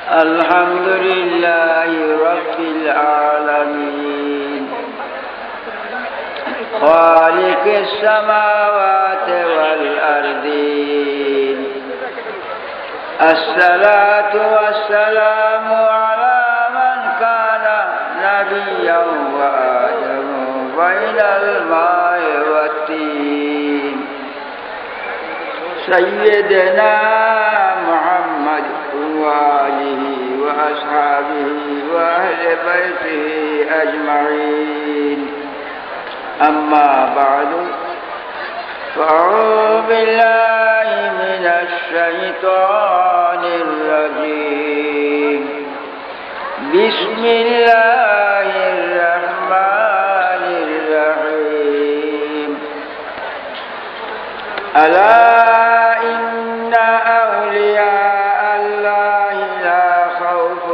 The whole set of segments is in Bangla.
الحمد لله رب العالمين خالق السماوات والأرضين الصلاة والسلام على من كان نبيا وآدم بين الماء والطين سيدنا محمد وآله وأصحابه وأهل بيته أجمعين أما بعد فأعوذ بالله من الشيطان الرجيم بسم الله الرحمن الرحيم ألا إن أولياء الله لا خوف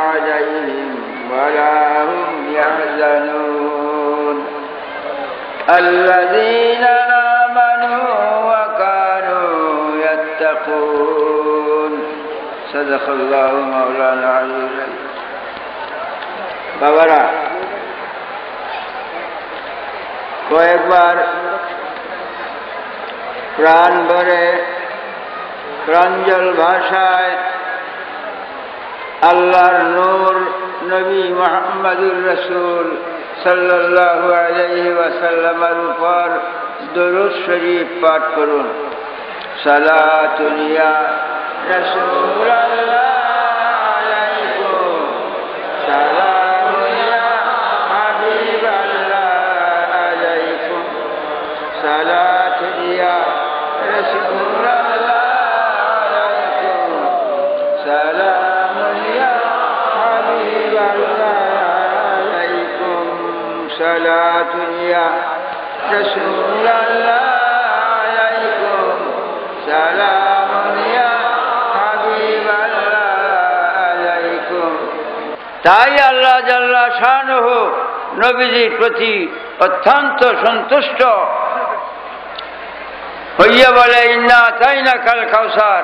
عليهم ولا هم يحزنون الذين آمنوا وكانوا يتقون صدق الله مولانا العلي বাবারা কয়েকবার প্রাণ ভরে প্রাঞ্জল ভাষায় আল্লাহর নূর নবী মুহাম্মদুর রাসূল সাল্লাল্লাহু আলাইহি ওয়াসাল্লামের উপর দরুদ শরীফ পাঠ করুন। সালাতুল ইয়া রাসূলুল্লাহ আলাইকুম সালামুন ইয়া হাবিবাল্লাহ আলাইকুম সালাতুল ইয়া রাসূলুল্লাহ আলাইকুম সালামুন ইয়া হাবিবাল্লাহ صلاة يا رسول الله عليكم سلام يا حبيب الله عليكم তাই আল্লাহ জাল্লা শানুহু নবীজির প্রতি অত্যন্ত সন্তুষ্ট হইয়া বলে ইন্না আতাইনাকাল কাউসার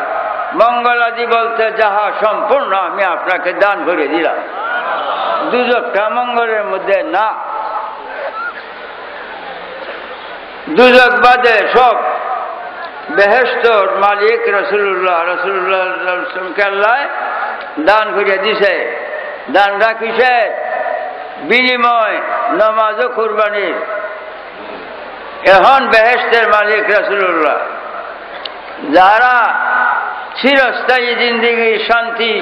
মঙ্গলাদি বলতে যাহা সম্পূর্ণ আমি আপনাকে দান করে দিলাম। দুজকটা মঙ্গলের মধ্যে না, দুজক বাদে সব বেহেশতর মালিক রাসূলুল্লাহ আল্লাহ দান করিয়া দিছে। দানটা কিসের বিনিময়? নামাজ ও কুরবানির। এখন বেহেশতের মালিক রাসূলুল্লাহ, যারা চিরস্থায়ী জিন্দেগির শান্তি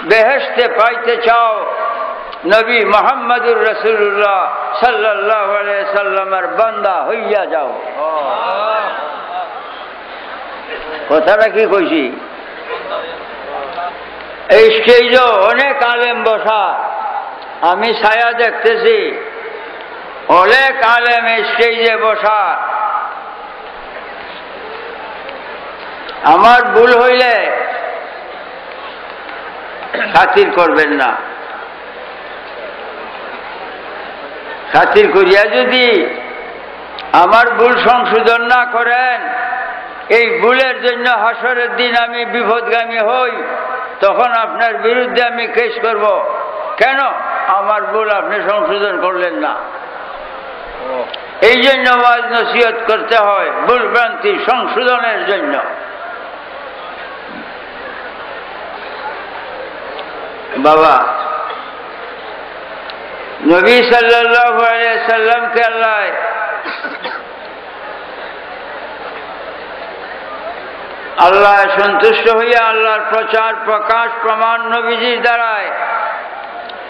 বেহেশতে পাইতে চাও, নবী মুহাম্মদুর রাসূলুল্লাহ সাল্লাল্লাহু আলাইহি সাল্লামের বান্দা হইয়া যাও। কথাটা কি কইছি? এই স্টেজে অনেক আলেম বসা, আমি ছায়া দেখতেছি, অনেক আলেম এই স্টেজে বসা। আমার ভুল হইলে খাতির করবেন না। খাতির করিয়া যদি আমার ভুল সংশোধন না করেন, এই ভুলের জন্য হাসরের দিন আমি বিপদগামী হই, তখন আপনার বিরুদ্ধে আমি কেস করব। কেন আমার ভুল আপনি সংশোধন করলেন না? এই জন্য ওয়াজ নসিহত করতে হয়, ভুল ভ্রান্তি সংশোধনের জন্য। বাবা, নবী সাল্লাল্লাহু আলাইহি সাল্লামকে আল্লাহ সন্তুষ্ট হইয়া আল্লাহর প্রচার প্রকাশ প্রমাণ নবীজির দ্বারায়,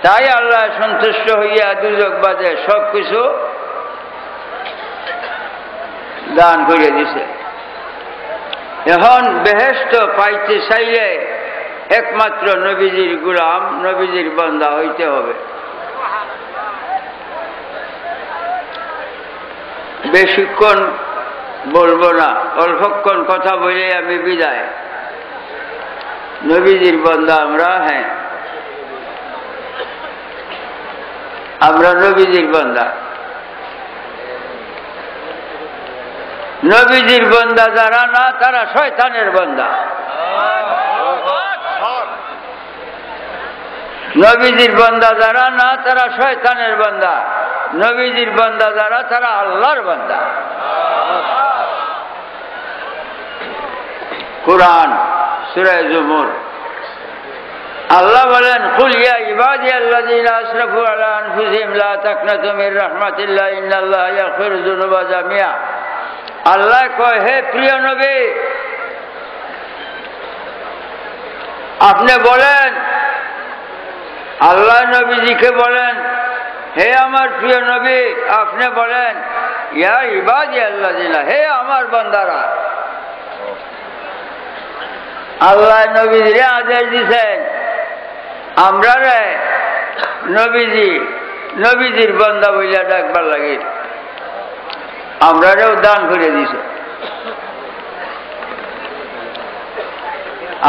তাই আল্লাহ সন্তুষ্ট হইয়া দুজক বাদে সব কিছু দান করে দিছে। এখন বেহেশত পাইতে চাইলে একমাত্র নবীজির গোলাম, নবীজির বান্দা হইতে হবে। বেশিক্ষণ বলবো না, অল্পক্ষণ কথা বলে আমি বিদায়। নবীজির বান্দা আমরা, হ্যাঁ আমরা নবীজির বান্দা। নবীজির বান্দা যারা না, তারা শয়তানের বান্দা। নবীজির বান্দা যারা না তারা শয়তানের বান্দা, নবীজির বান্দা যারা তারা আল্লাহর বান্দা। কুরআন সূরা জুমুর আল্লাহ বলেন, কুল ইয়া ইবাদিয়াল্লাযীনা আসরাফু আলা আনফুসিহিম লা তাকনাতু মির রাহমাতিল্লাহ ইন্নাল্লাহা ইয়াগফিরু যুনুবা জামিআ। আল্লাহ কয়, হে প্রিয় নবী, আপনি বলেন, আল্লাহ নবীজিকে বলেন, হে আমার প্রিয় নবী, আপনি বলেন, ইয়া ইবাদিয়াল্লাযীনা, হে আমার বান্দারা। আল্লাহ নবীজিরে আদেশ দিছেন আমরা রে নবীজির বান্দা বইলা ডাকবার লাগে, আমরারেও দান করে দিছে,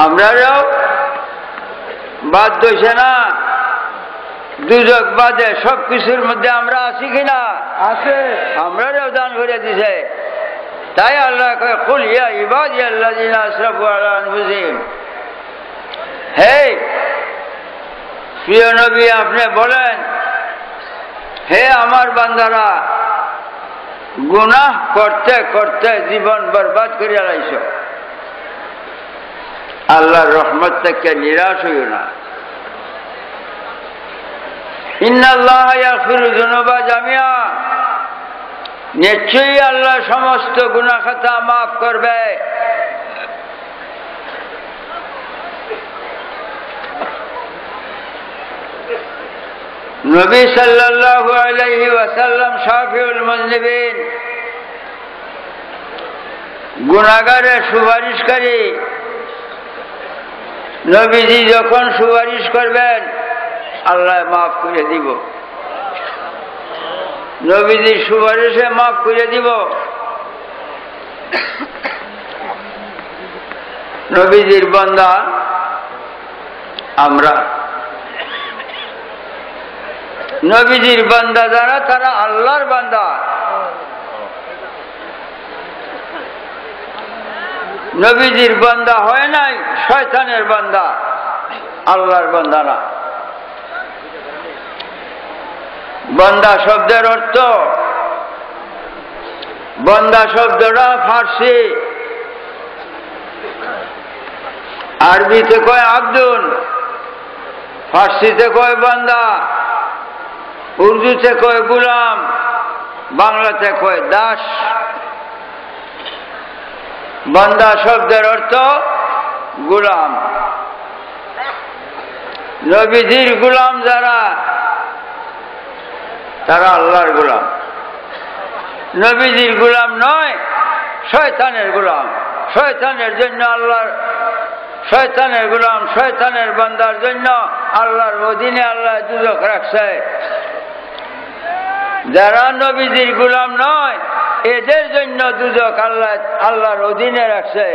আমরারেও বাদ দইছে না। দুজক বাদে সবকিছুর মধ্যে আমরা আছি কিনা? আছে। আমরারেও দান করে দিছে। তাই আল্লাহ কয়, কুল ইয়া ইবাদিয়াল্লাযীনা আসরাফু আলা আনফুসিহিম, হে প্রিয় নবী আপনি বলেন, হে আমার বান্দারা, গুনাহ করতে করতে জীবন বরবাদ করিয়া লাইছ, আল্লাহর রহমত থেকে নিরাশ হইও না। ইন্নাল্লাহা ইয়াগফিরু যুনুবা জামিআ, নিশ্চয়ই আল্লাহ সমস্ত গুনাহ খাতা মাফ করবে। নবী সাল্লাল্লাহু আলাইহি ওয়াসাল্লাম শাফিউল মুযনিবিন, গুনাহগারের সুপারিশকারী। নবীজি যখন সুপারিশ করবেন আল্লাহ মাফ করে দিব, নবীজির সুপারিশে মাফ করে দিব। নবীজির বান্দা আমরা, নবীজির বান্দা যারা তারা আল্লাহর বান্দা। নবীজির বান্দা হয় নাই শয়তানের বান্দা, আল্লাহর বান্দা না। বান্দা শব্দের অর্থ, বান্দা শব্দটা ফার্সি, আরবিতে কয় আব্দুন, ফার্সিতে কয় বান্দা, উর্দুতে কয় গুলাম, বাংলাতে কয় দাস। বান্দা শব্দের অর্থ গুলাম। নবীজির গুলাম যারা তারা আল্লাহর গুলাম। নবীজির গুলাম নয়, শয়তানের গুলাম। শয়তানের জন্য আল্লাহর, শয়তানের গুলাম, শয়তানের বান্দার জন্য আল্লাহর অধীনে আল্লাহ দুজক রাখছে। যারা নবীজির গুলাম নয় এদের জন্য দুজক আল্লাহ আল্লাহর অধীনে রাখছে।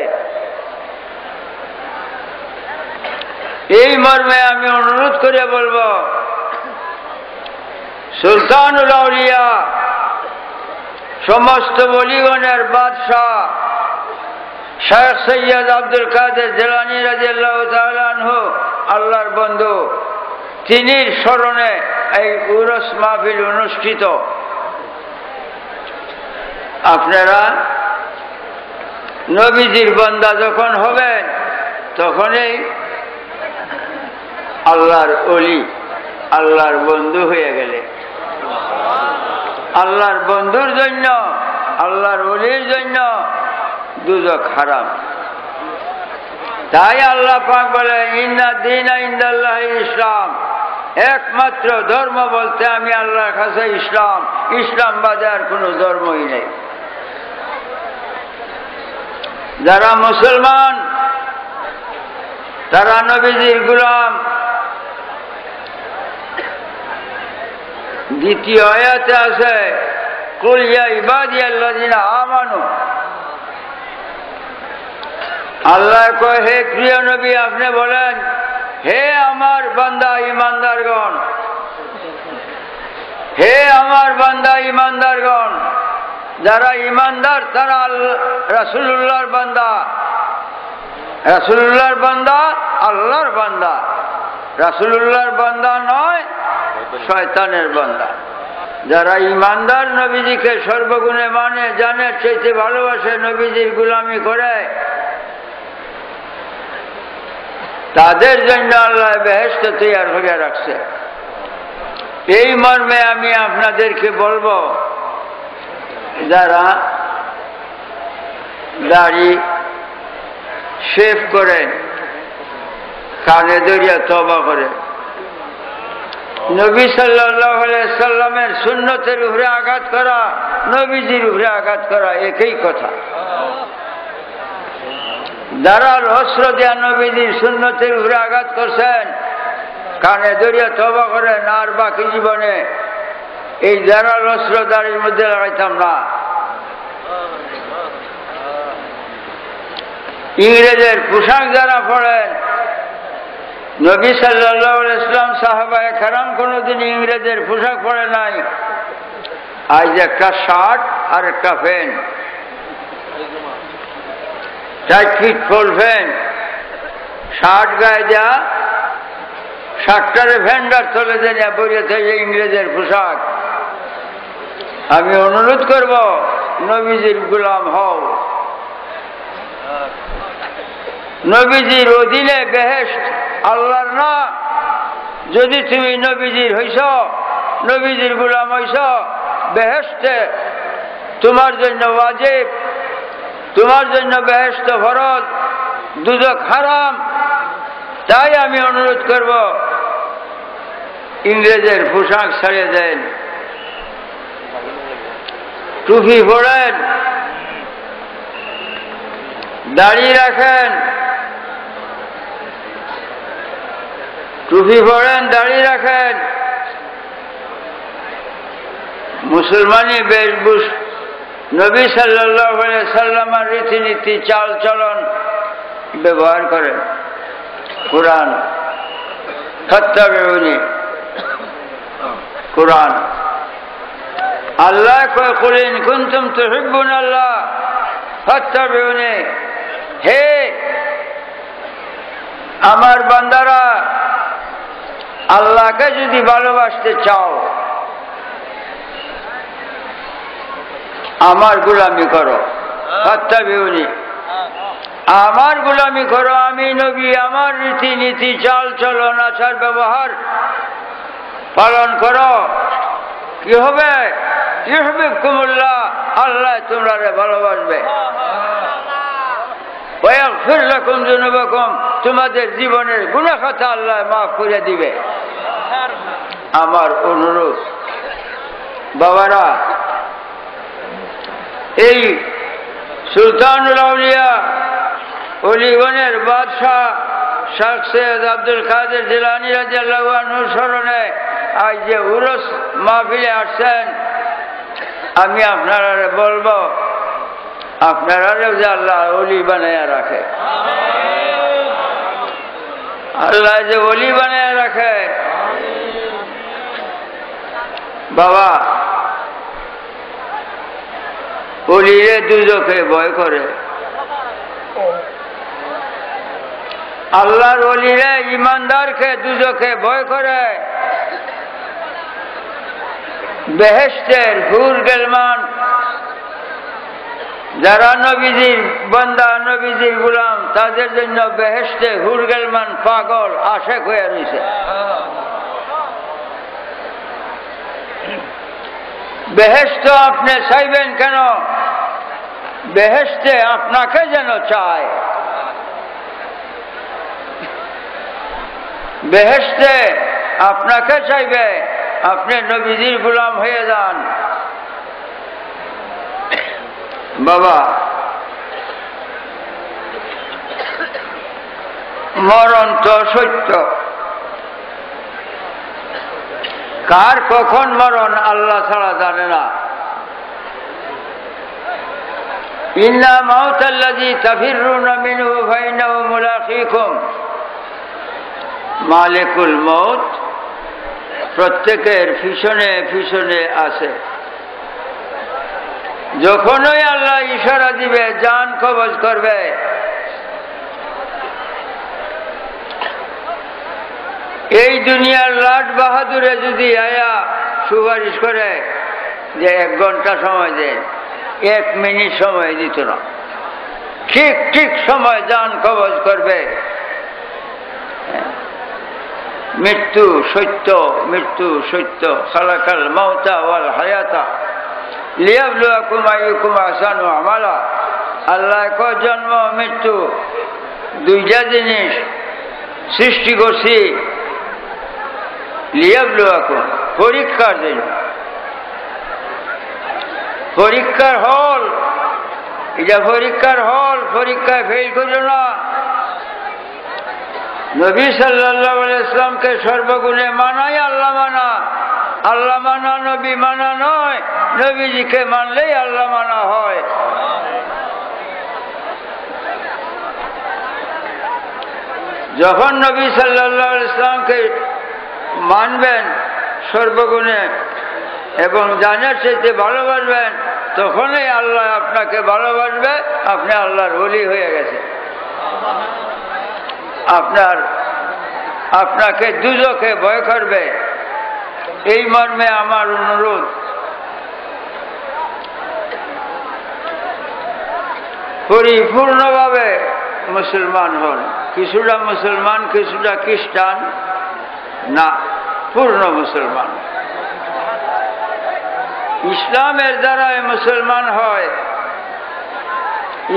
এই মর্মে আমি অনুরোধ করে বলবো, সুলতানুল আউলিয়া, সমস্ত ওলিগণের বাদশাহ শেখ সৈয়দ আব্দুল কাদের জিলানী রাদিয়াল্লাহু তাআলা আনহু, আল্লাহর বন্ধু, তিনির স্মরণে এই উরস মাহফিল অনুষ্ঠিত। আপনারা নবীজির বান্দা যখন হবেন তখনই আল্লাহর ওলি, আল্লাহর বন্ধু হয়ে গেলে। আল্লাহর বন্ধুর জন্য, আল্লাহর ওলির জন্য দুজক হারাম। তাই আল্লাহ পাক বলে, ইন্না দীনা ইনদাল্লাহি ইসলাম, একমাত্র ধর্ম বলতে আমি আল্লাহর কাছে ইসলাম, ইসলাম বাদে আর কোনো ধর্মই নেই। যারা মুসলমান তারা নবীজির গোলাম। দ্বিতীয় আয়াতে আছে, কুল ইয়া ইবাদিয়াল্লাযিনা আমানু, আল্লাহ কয়, হে প্রিয় নবী আপনি বলেন, হে আমার বান্দা ইমানদারগণ, হে আমার বান্দা ইমানদারগণ। যারা ইমানদার তারা রাসূলুল্লাহর বান্দা, রাসূলুল্লাহর বান্দা আল্লাহর বান্দা। রাসূলুল্লাহর বান্দা নয়, শয়তানের বান্দা। যারা ইমানদার, নবীজিকে সর্বগুণে মানে, জানে, চাইতে ভালোবাসে, নবীজির গোলামি করে, তাদের জন্য আল্লাহ বেহেশত তৈয়ার করে রাখছে। এই মর্মে আমি আপনাদেরকে বলবো, যারা দাড়ি শেভ করেন, কানে ধরিয়া তওবা করে, নবী সাল্লাল্লাহু আলাইহি সাল্লামের সুন্নতের উপরে আঘাত করা, নবীজির উপরে আঘাত করা একই কথা। দাঁড়ার অস্ত্র দিয়া নবীজির সুন্নতের উপরে আঘাত করছেন, কানে ধরিয়া তওবা করেন, আর বাকি জীবনে এই দাঁড়ার অস্ত্র দাড়ির মধ্যে লাগাইতাম না। ইংরেজের পোশাক যারা পড়েন, নবী সাল্লাল্লাহু আলাইহি ওয়াসাল্লাম, সাহাবায়ে কেরাম কোনদিন ইংরেজের পোশাক পরে নাই। আজ একটা শার্ট আর একটা pant, tight feet full pant, shirt গায়ে দেয়া, শার্টটারে ভ্যান্ডার চলে দেন বইতে ইংরেজের পোশাক। আমি অনুরোধ করব, নবীজির গোলাম হও। নবীজির অধীনে বেহেশত আল্লাহর না। যদি তুমি নবীজির হইছ, নবীজির গোলাম হইছ, বেহেশতে তোমার জন্য ওয়াজিব, তোমার জন্য বেহেশত ফরজ, দুজক হারাম। তাই আমি অনুরোধ করব, ইংরেজের পোশাক ছাড়িয়ে দেন, টুপি পড়েন, দাড়ি রাখেন, টুপি পড়েন, দাড়ি রাখেন, মুসলমানি বেশভূষ, নবী সাল্লাল্লাহু আলাইহি সাল্লামের রীতিনীতি, চাল চলন ব্যবহার করেন। কুরআন ফাত্তাবিউনি, কুরআন আল্লাহ কয়, কুল ইন কুনতুম তুহিব্বুনাল্লাহ ফাত্তাবিউনি। হে আমার বান্দারা, আল্লাহকে যদি ভালোবাসতে চাও, আমার গোলামি করো। ফাত্তাবিউনি, আমার গোলামি করো। আমি নবী, আমার রীতিনীতি, চাল চলন, আচার ব্যবহার পালন করো। কি হবে? ইউহিব্বুকুমুল্লাহ, আল্লাহ তোমরা ভালোবাসবে। ওয়াগফির লাকুম যুনুবাকুম, তোমাদের জীবনের গুনাহ খাতা আল্লাহ মাফ করে দিবে। আমার অনুরোধ, বাবারা, এই সুলতানুল আউলিয়া, অলিগণের বাদশাহ শাহ সৈয়দ আব্দুল কাদের জিলানী রাদিয়াল্লাহু আনহুর স্মরণে আজ যে উরস মাহফিলে আসছেন, আমি আপনারা বলবো, আপনারাও যে আল্লাহ ওলি বানায়া রাখে, আল্লাহ যে ওলি বানায়া রাখে। বাবা, ওলিরে দুজকে ভয় করে, আল্লাহর ওলিরে, ইমানদারকে দুজকে ভয় করে। বেহেশতের হুর গেলমান, যারা নবীজির বান্দা, নবীজির গোলাম, তাদের জন্য বেহেশতে হুর গেলমান পাগল আশেক হয়ে রয়েছে। বেহেশত আপনি চাইবেন কেন? বেহেশতে আপনাকে যেন চায়। বেহেশতে আপনাকে চাইবে, আপনি নবীজির গোলাম হয়ে যান। বাবা, মরণ তো সত্য, কার কখন মরণ আল্লাহ ছাড়া জানে না। ইন্না মাউতাল্লাযী তাফিররুনা মিনহু ফাইন্নাহু মুলাকীকুম, মালিকুল মউত প্রত্যেকের পিছনে পিছনে আছে। যখনই আল্লাহ ইশারা দিবে, জান কবজ করবে। এই দুনিয়ার লাট বাহাদুরে যদি আয়া সুপারিশ করে যে 1 ঘন্টা সময় দেন, 1 মিনিট সময় দিত না, ঠিক সময় জান কবজ করবে। মৃত্যু সত্য, খালাকাল মাউতা ওয়াল হায়াতা লিয়াবলুয়াকুম আইয়ুকুম আহসানু আমালা। আল্লাহ কয় জন্ম মৃত্যু 2টা জিনিস সৃষ্টি করছি লিয়াবলুয়াকুম, পরীক্ষার জন্য। পরীক্ষার হল, এটা পরীক্ষার হল, পরীক্ষায় ফেল করল না। নবী সাল্লাল্লাহু আলাইহি ওয়াসাল্লামকে সর্বগুণে মানাই আল্লাহ মানা, আল্লাহ মানা নবী মানা নয়। নবীজিকে মানলেই আল্লাহ মানা হয়। যখন নবী সাল্লাল্লাহু আলাইহি ওয়াসাল্লামকে মানবেন সর্বগুণে এবং জানার চাইতে ভালোবাসবেন, তখনই আল্লাহ আপনাকে ভালোবাসবে, আপনি আল্লাহর ওলি হয়ে গেছে। আপনাকে দুজকে ভয় করবে। এই মর্মে আমার অনুরোধ, পরিপূর্ণভাবে মুসলমান হন। কিছুটা মুসলমান, কিছুটা খ্রিস্টান না, পূর্ণ মুসলমান। ইসলামের দ্বারাই মুসলমান হয়।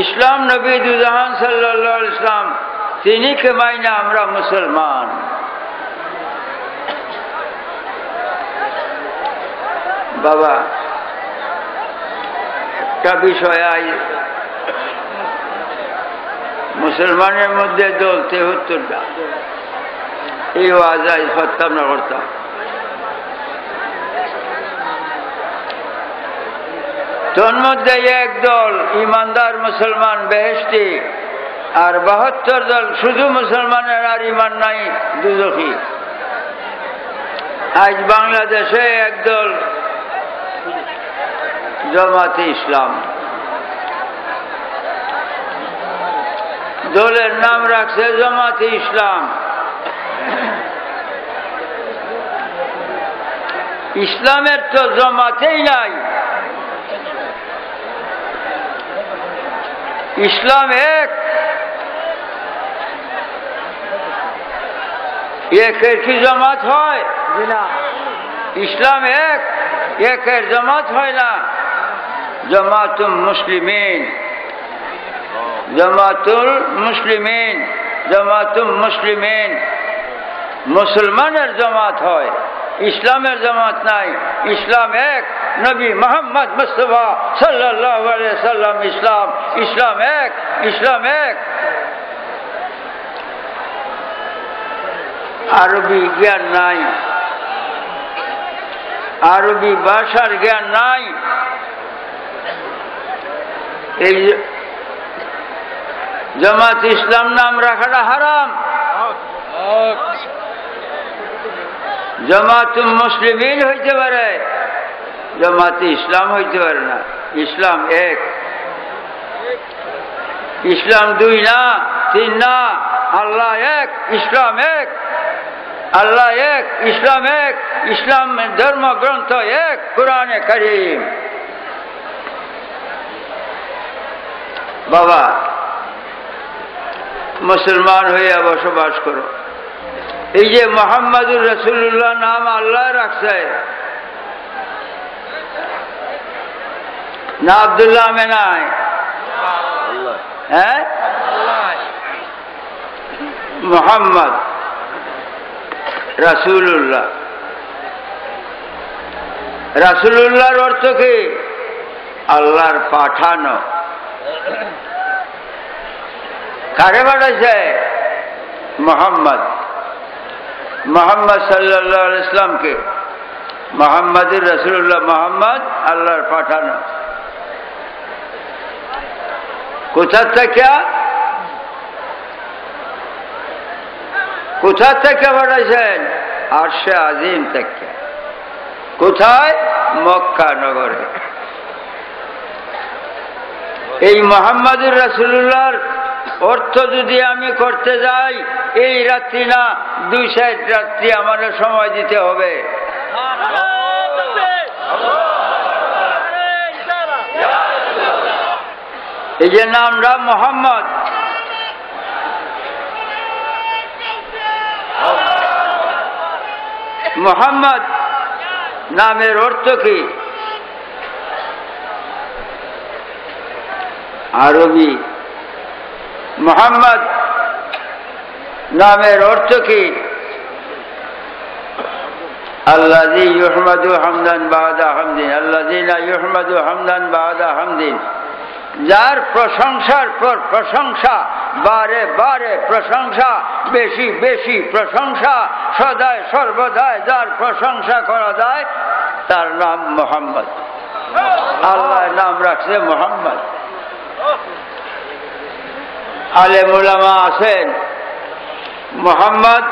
ইসলাম নবী দুজাহান সাল্লাল্লাহু আলাইহি ওয়াসাল্লাম, তিনি কে মাইনা আমরা মুসলমান। বাবা, একটা বিষয় আই মুসলমানের মধ্যে দল 73টা, এই ওয়াজ আজ করতাম না করতাম। তোর মধ্যে 1 দল ইমানদার মুসলমান বেহেশতি, আর 72 দল শুধু মুসলমানের আর ইমান নাই, দুজখী। আজ বাংলাদেশে 1 দল জামাতে ইসলাম, দলের নাম রাখছে জামাতে ইসলাম। ইসলামের তো জামাতেই নাই। ইসলাম এক, একের কি জামাত হয়? ইসলাম এক, একের জামাত হয় না। জামাতুল মুসলিমিন, জামাতুল মুসলিমিন, জামাতুল মুসলিমিন মুসলমানের জামাত হয়, ইসলামের জামাত নাই। ইসলাম এক, নবী মুহাম্মদ মুস্তাফা সাল্লাল্লাহু আলাইহি ওয়াসাল্লাম ইসলাম। ইসলাম এক, ইসলাম এক। আরবি জ্ঞান নাই, আরবি ভাষার জ্ঞান নাই। এই জামাত ইসলাম নাম রাখাটা হারাম। জামাতুল মুসলিমিন হইতে পারে, জামাতে ইসলাম হইতে পারে না। ইসলাম এক, ইসলাম 2 না, 3 না। আল্লাহ এক, ইসলাম এক। আল্লাহ এক, ইসলাম এক। ইসলাম ধর্মগ্রন্থ এক, কোরআনে কারীম। বাবা, মুসলমান হইয়া বসবাস করো। এই যে মুহাম্মদুর রাসূলুল্লাহ নাম আল্লাহ রাখছে না, আব্দুল্লাহ মেনায়, হ্যাঁ, মুহাম্মদ রাসূলুল্লাহ। রাসূলুল্লাহর অর্থ কি? আল্লাহর পাঠানো। কারে পাঠাইছে? মুহাম্মদ, মুহাম্মদ সাল্লাল্লাহু আলাইহি ওয়াসাল্লামকে। মুহাম্মদুর রাসূলুল্লাহ, মুহাম্মদ আল্লাহর পাঠানো। কোথা থেকে? কোথা থেকে পাঠাইছেন? আরশে আজিম থেকে। কোথায়? মক্কা নগরে। এই মুহাম্মদুর রাসূলুল্লাহর অর্থ যদি আমি করতে যাই এই রাত্রি না 2 রাত্রি আমার সময় দিতে হবে। এই যে নামটা মোহাম্মদ, মোহাম্মদ নামের অর্থ কি? আরবি মোহাম্মদ নামের অর্থ কি? আল্লাযী ইউহমাদু হামদান বা'দা হামদিন, আল্লাযীনা ইউহমাদু হামদান বা'দা হামদিন, যার প্রশংসার পর প্রশংসা, বারে বারে প্রশংসা, বেশি বেশি প্রশংসা, সদায় সর্বদায় যার প্রশংসা করা যায় তার নাম মোহাম্মদ। আল্লাহ নাম রাখছে মোহাম্মদ। আলেম উলামা আছেন, মোহাম্মদ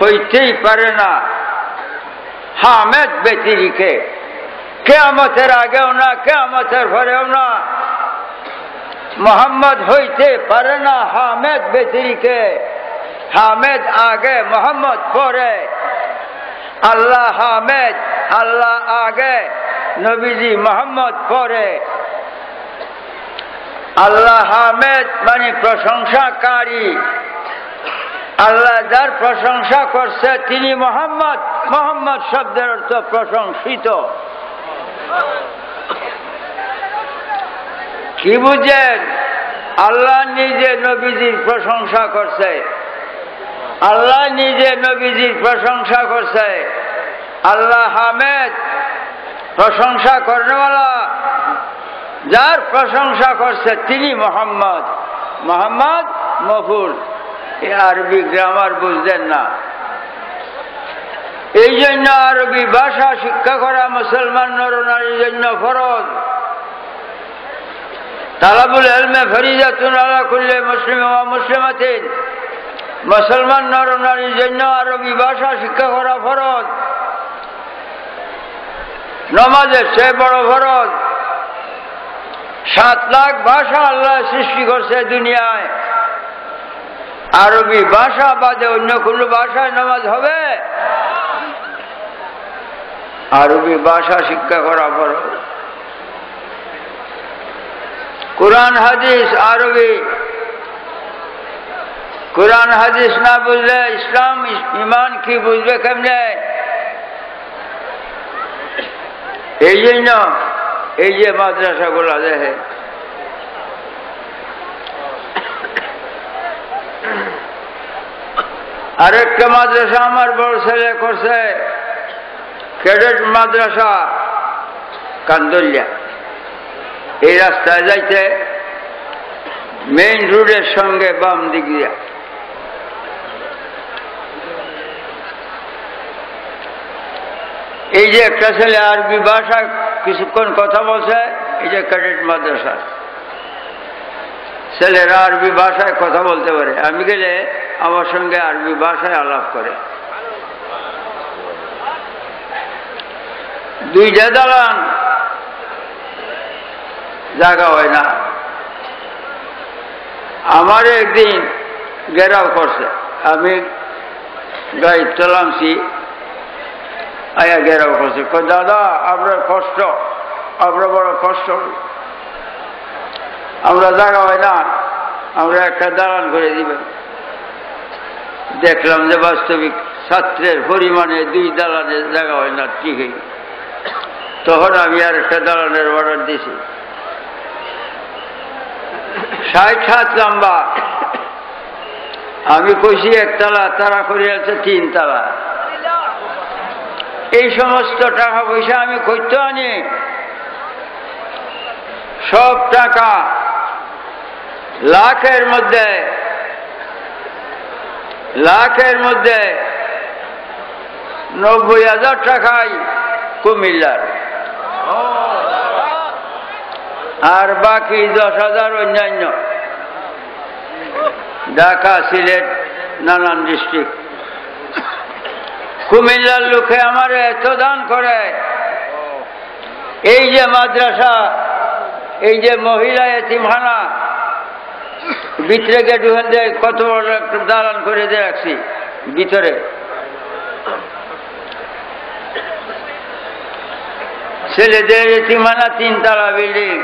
হইতেই পারে না হামেদ ব্যতিরিকে, কিয়ামতের আগেও না কিয়ামতের পরেও না। মোহাম্মদ হইতে পারে না হামেদ ব্যতিরিকে, হামেদ আগে মোহাম্মদ পরে। আল্লাহ হামেদ, আল্লাহ আগে, নবীজি মোহাম্মদ পরে। আল্লাহ হামেদ মানে প্রশংসাকারী, আল্লাহ যার প্রশংসা করছে তিনি মোহাম্মদ। মোহাম্মদ শব্দের অর্থ প্রশংসিত। কি বুঝেন? আল্লাহ নিজে নবীজির প্রশংসা করছে, আল্লাহ নিজে নবীজির প্রশংসা করছে। আল্লাহ হামেদ, প্রশংসা করেওয়ালা, যার প্রশংসা করছে তিনি মোহাম্মদ। মোহাম্মদ মফুল, এ আরবি গ্রামার বুঝলেন না। এই জন্য আরবি ভাষা শিক্ষা করা মুসলমান নরনারীর জন্য ফরজ। তালাবুল ইলমে ফরিজাতুন আলা কুল্লি মুসলিম ওয়া মুসলিমাতিন, মুসলমান নরনারীর জন্য আরবি ভাষা শিক্ষা করা ফরজ। নামাজের চেয়ে বড় ফরজ। 7 লাখ ভাষা আল্লাহ সৃষ্টি করছে দুনিয়ায়, আরবি ভাষা বাদে অন্য কোন ভাষায় নামাজ হবে? আরবি ভাষা শিক্ষা করা ফরজ। কোরআন হাদিস আরবি, কোরআন হাদিস না বুঝলে ইসলাম ইমান কি বুঝবে কেমনে? এই জন্য এই যে মাদ্রাসাগুলো দেখে, আরেকটা মাদ্রাসা আমার বড় ছেলে করছে, ক্যাডেট মাদ্রাসা কান্দলিয়া। এই রাস্তায় যাইতে মেইন রোডের সঙ্গে বাম দিক দিয়া এই যে একটা ছেলে আরবি ভাষায় কিছুক্ষণ কথা বলছে, এই যে ক্যাডেট মাদ্রাসা ছেলেরা আরবি ভাষায় কথা বলতে পারে। আমি গেলে আমার সঙ্গে আরবি ভাষায় আলাপ করে। 2টা দালান, জায়গা হয় না। আমার একদিন ঘেরাও করছে, আমি গাড়ি চালামছি, আয়া ঘেরাও করছে। দাদা আপনার কষ্ট, আপনার বড় কষ্ট, আমরা জায়গা হয় না, আমরা একটা দালান করে দিবেন। দেখলাম যে বাস্তবিক ছাত্রের পরিমাণে 2 দালানের জায়গা হয় না, ঠিকই। তখন আমি আর একটা দালানের অর্ডার দিছি। 60 হাত লম্বা। আমি কইছি 1 তলা, তারা করে আছে 3 তলা। এই সমস্ত টাকা পয়সা আমি করতে আনি, সব টাকা লাখের মধ্যে 90,000 টাকায় কুমিল্লার, আর বাকি 10,000 অন্যান্য ঢাকা, সিলেট, নানান ডিস্ট্রিক্ট। কুমিল্লার লোকে আমার এত দান করে। এই যে মাদ্রাসা, এই যে মহিলা এতিমখানা, ভিতরে গিয়ে ঢুকেন দিয়ে কত বড় একটা দালান করে দিয়ে রাখছি ভিতরে। ছেলেদের এতিমানা 3 তলা বিল্ডিং।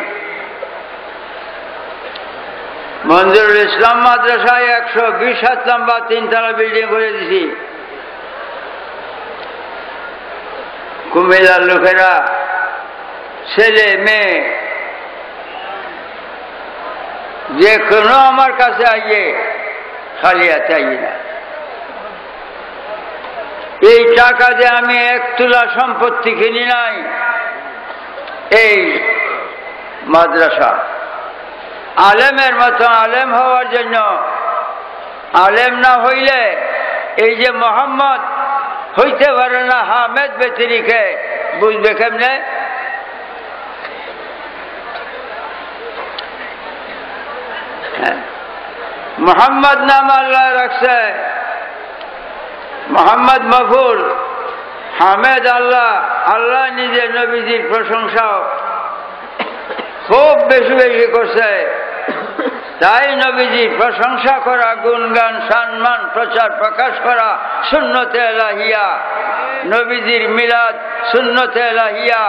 মঞ্জুরুল ইসলাম মাদ্রাসায় 120 হাত লম্বা 3 তলা বিল্ডিং করে দিছি। কুমিল্লার লোকেরা ছেলে মেয়ে যে কোনো আমার কাছে আইয়ে খালি হাতে আইয়ে না। এই টাকা দিয়ে আমি 1 তোলা সম্পত্তি কিনি নাই। এই মাদ্রাসা আলেমের মতো আলেম হওয়ার জন্য, আলেম না হইলে এই যে মোহাম্মদ হইতে পারে না হামেদ বেতিরিকে বুঝবে কেমনে? মোহাম্মদ নাম আল্লাহ রাখছে, মোহাম্মদ মফুল, হামেদ আল্লাহ। আল্লাহ নিজে নবীজির প্রশংসা খুব বেশি বেশি করছে। তাই নবীজির প্রশংসা করা, গুণগান সম্মান প্রচার প্রকাশ করা সুন্নতে এলাহিয়া। নবীজির মিলাদ সুন্নতে এলাহিয়া।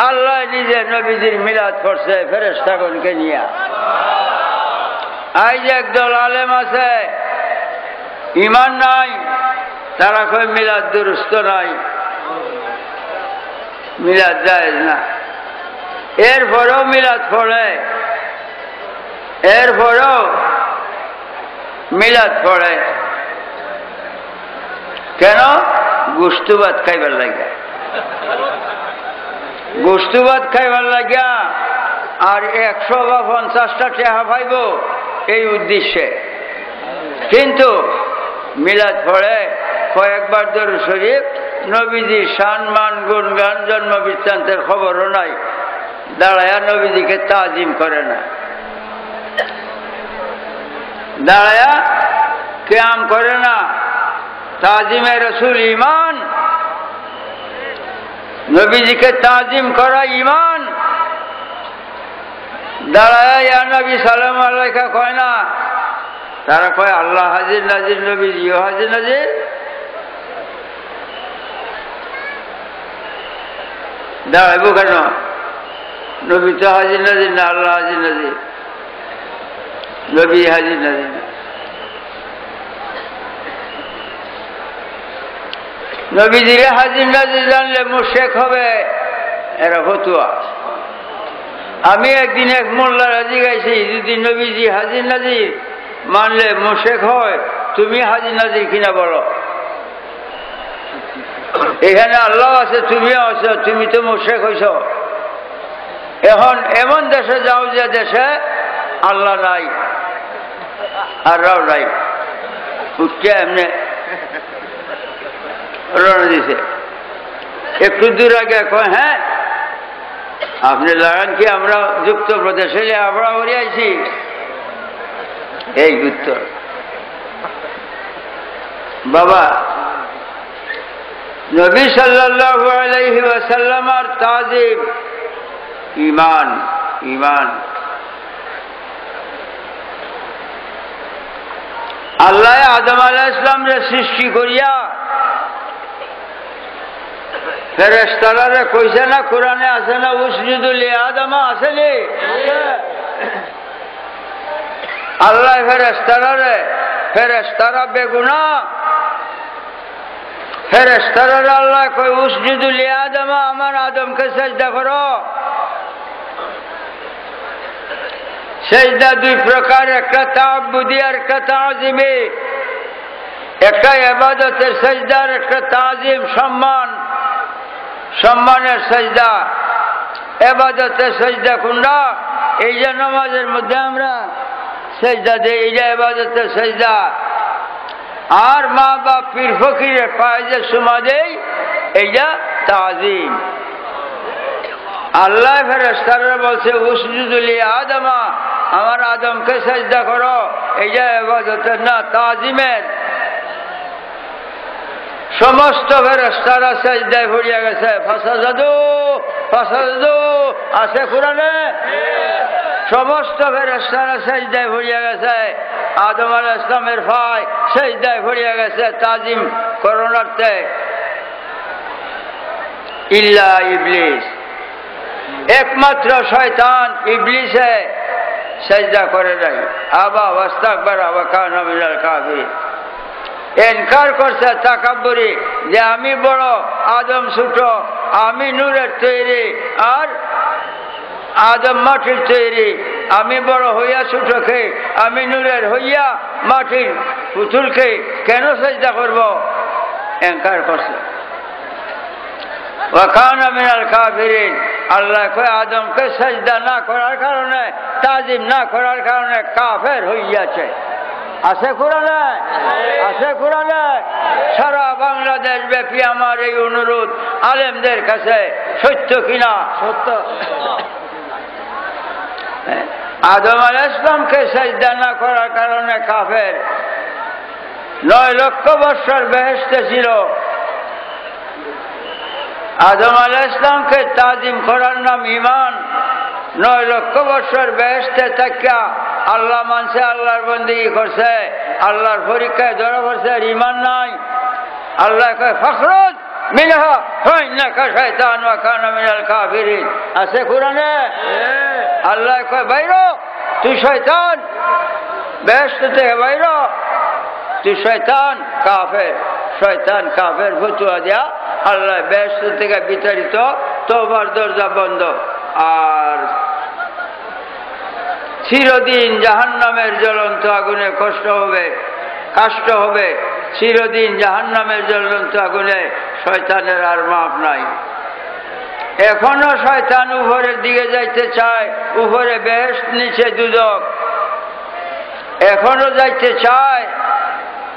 আল্লাহ নিজে নবীজির মিলাদ করছে ফেরেশতাগণকে নিয়ে। আজ একদল আলেম আছে ইমান নাই, তারা কয় মিলাদ দুরুস্ত নাই, মিলাদ জায়েজ না। এরপরেও মিলাদ পড়ে, এরপরেও মিলাদ পড়ে। কেন? গোস্তুবাদ খাইবার লাগিয়া, গোস্তুবাদ খাইবার লাগিয়া আর 100 বা 50টা টাকা পাইব এই উদ্দেশ্যে। কিন্তু মিলাদ পড়ে কয়েকবার দরুদ শরীফ, নবীজির সম্মান গুণগান জন্ম বৃত্তান্তের খবরও নাই। দাঁড়ায়া নবীজিকে তাজিম করে না, দাঁড়ায়া কিয়াম করে না। তাজিমে রসুল ইমান, নবীজিকে তাজিম করা ইমান। দাঁড়ায়া ইয়া নবী সালাম আলাইকা কয় না, তারা কয় আল্লাহ হাজির নাজির, নবীজিও হাজির নাজির। দাঁড়াইব কেন? নবী তো হাজির নাজির না, আল্লাহ হাজির নাজির, নবী হাজির নাজির না। নবীজিরে হাজির নাজির জানলে মুশরিক হবে, এরা ফতুয়া। আমি একদিন এক মোল্লার হাজির গাইছি, যদি নবীজি হাজির নাজির মানলে মুশরিক হয়, তুমি হাজির নাজির কিনা বলো। এখানে আল্লাহ আছে, তুমিও আছো, তুমি তো মুশরিক হইছ। এখন এমন দেশে যাও যে দেশে আল্লাহ নাই আর রাও নাই, উঠছে এমনি রওনা দিছে। একটু দূর আগে কয় হ্যাঁ আপনি লাগান কি আমরা যুক্ত প্রদেশে আমরা উড়ে আইছি, এই উত্তর। বাবা নবী সাল্লাল্লাহু আলাইহি ওয়াসাল্লামের তাজিম ইমান, ইমান। আল্লাহ আদম আলাইহিস সালামরে সৃষ্টি করিয়া ফেরেশতারা কইছে না, কোরআনে আছে না, উসজুদু লি আদম, আছে নি? আল্লাহ ফেরেশতারা বেগুনাহ, ফেরেশতারা আল্লাহ কই উসজুদু লি আদম, আমার আদমকে সিজদা করো। সিজদা 2 প্রকার, একটা তাআব্বুদি আর একটা তাজিমি। একটা ইবাদতের সিজদা আর একটা তাজিম, সম্মান, সম্মানের সিজদা। ইবাদতের সিজদা কোনটা? এই যে নামাজের মধ্যে আমরা সিজদা দেই, এইটা ইবাদতের সিজদা। আর মা বাপ পীর ফকিরের পায়ে যে সুমা দেই, এইটা তাজিম। আল্লাহ ফেরেশতারা বলছে উসজুদু লি আদম, আমার আদমকে সিজদা করো, এইটা ইবাদতের না, তাজিমের। সমস্ত ফেরেশতারা সিজদায় পড়িয়া গেছে। ফাসাজাদু, ফাসাজাদু আছে কোরআনে। সমস্ত ফেরেশতারা সেজদায় পড়িয়া গেছে, আদম আলাইহিস সালামের পায় সেজদায় পড়িয়া গেছে তাজিম করণার্থে, ইল্লা ইবলিস, একমাত্র শয়তান ইবলিসে সেজদা করে নাই। আবা ওয়াস্তাকবারা ওয়া কানা মিনাল কাফিরিন, ইনকার করছে তাকাব্বুরি, যে আমি বড়, আদম ছোট, আমি নূরের তৈরি আর আদম মাটির তৈরি, আমি বড় হইয়া ছোটকে, আমি নূরের হইয়া মাটির পুতুলকে কেন সেজদা করব, ইনকার করছে। ওয়া কানা মিনাল কাফিরিন, আল্লাহ কয় আদমকে সেজদা না করার কারণে, তাজিম না করার কারণে কাফের হইয়াছে। আছে কোরআনে, আছে কোরআনে। সারা বাংলাদেশ ব্যাপী আমার এই অনুরোধ আলেমদের কাছে, সত্য কিনা? সত্য। আদম আলাইহিস সালামকে সেজদা না করার কারণে কাফের। 9 লক্ষ বছর বেহেশতে ছিল, আদম আলাইহিস সালামকে তাজিম করার নাম ঈমান। 9 লক্ষ বছর বেহেশতে থাকা আল্লাহ মানছে, আল্লাহর বন্দেগী করছে, আল্লাহর পরীক্ষায় ধরা পড়ছে, ঈমান নাই। আল্লাহ কয় ফাখরুজ মিনহা ফাইন্নাকা শাইতান ওয়া কানা মিনাল কাফিরিন, আছে কোরআনে। আল্লাহ কয় বাইরো, তুই শয়তান, বেহেশত থেকে বাইরো, তুই শয়তান কাফের। শয়তান কাফের ফতুয়া দিয়া আল্লাহ বেহেশত থেকে বিতাড়িত, তওবার দরজা বন্ধ। আর চিরদিন জাহান্নামের জ্বলন্ত আগুনে কষ্ট হবে, কাষ্ট হবে। চিরদিন জাহান্নামের জ্বলন্ত আগুনে শয়তানের আর মাপ নাই। এখনো শয়তান উপরের দিকে যাইতে চায়, উপরে বেহেশত, নিচে দুজক, এখনো যাইতে চায়।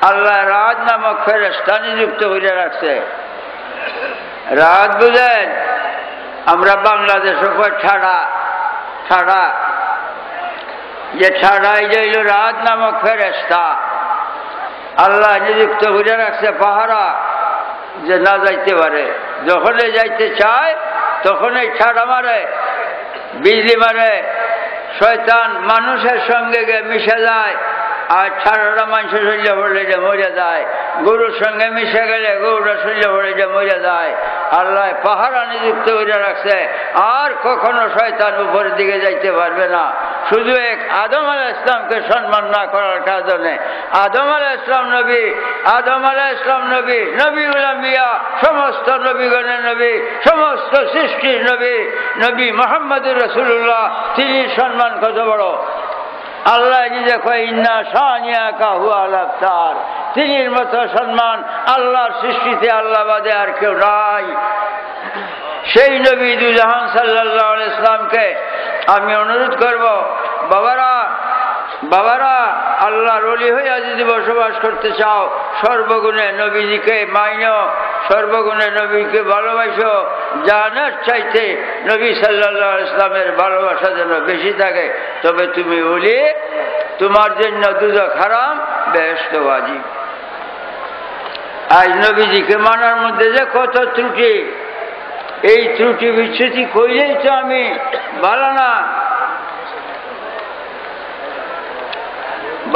আল্লাহ রাত নামক ফেরেশতা নিযুক্ত করে রাখছে। রাত বুঝেন, আমরা বাংলাদেশের উপর ঠাড়া ঠাড়া, যে ঠাড়াই যাইল রাত নামক ফেরেশতা, আল্লাহ নিযুক্ত করে রাখছে পাহারা, যে না যাইতে পারে। যখনই যাইতে চায় তখনই ঠাড়া মারে, বিজলি মারে। শয়তান মানুষের সঙ্গে গিয়ে মিশে যায়, আর ঠাড়াটা মানুষের শরীরে পড়লে যে মরে যায়। গরুর সঙ্গে মিশে গেলে গরুটা শরীরে পড়ে যে মরে যায়। আল্লাহ পাহারা নিযুক্ত করে রাখছে, আর কখনো শয়তান উপরের দিকে যাইতে পারবে না। শুধু এক আদম আলাইহিস সালামকে সম্মান না করার কারণে। আদম আলাইহিস সালাম নবী, আদম আলাইহিস সালাম নবী, নবীউল আম্বিয়া, সমস্ত নবীগণের নবী, সমস্ত সৃষ্টির নবী, নবী মুহাম্মদুর রাসূলুল্লাহ, তিনি সম্মান কত বড়। আল্লাহ নিজে কয় ইন্না শানিয়াকা হুয়াল আবতার, তিনির মতো সম্মান আল্লাহর সৃষ্টিতে আল্লাহ বাদে আর কেউ নাই। সেই নবী দুজাহান সাল্লাল্লাহু আলাইহি সাল্লামকে আমি অনুরোধ করব, বাবারা বাবারা, আল্লাহর ওলি হইয়া যদি বসবাস করতে চাও, সর্বগুণে নবীজিকে মাইনো, সর্বগুণে নবীকে ভালোবাসো। জানার চাইতে নবী সাল্লাল্লাহু আলাইহি সাল্লামের ভালোবাসা যেন বেশি থাকে, তবে তুমি ওলি, তোমার জন্য দুজক হারাম, বেহেশত ওয়াজিব। আজ নবীজিকে মানার মধ্যে যে কত ত্রুটি, এই ত্রুটি বিচ্ছুতি কইলেই তো আমি ভালো না,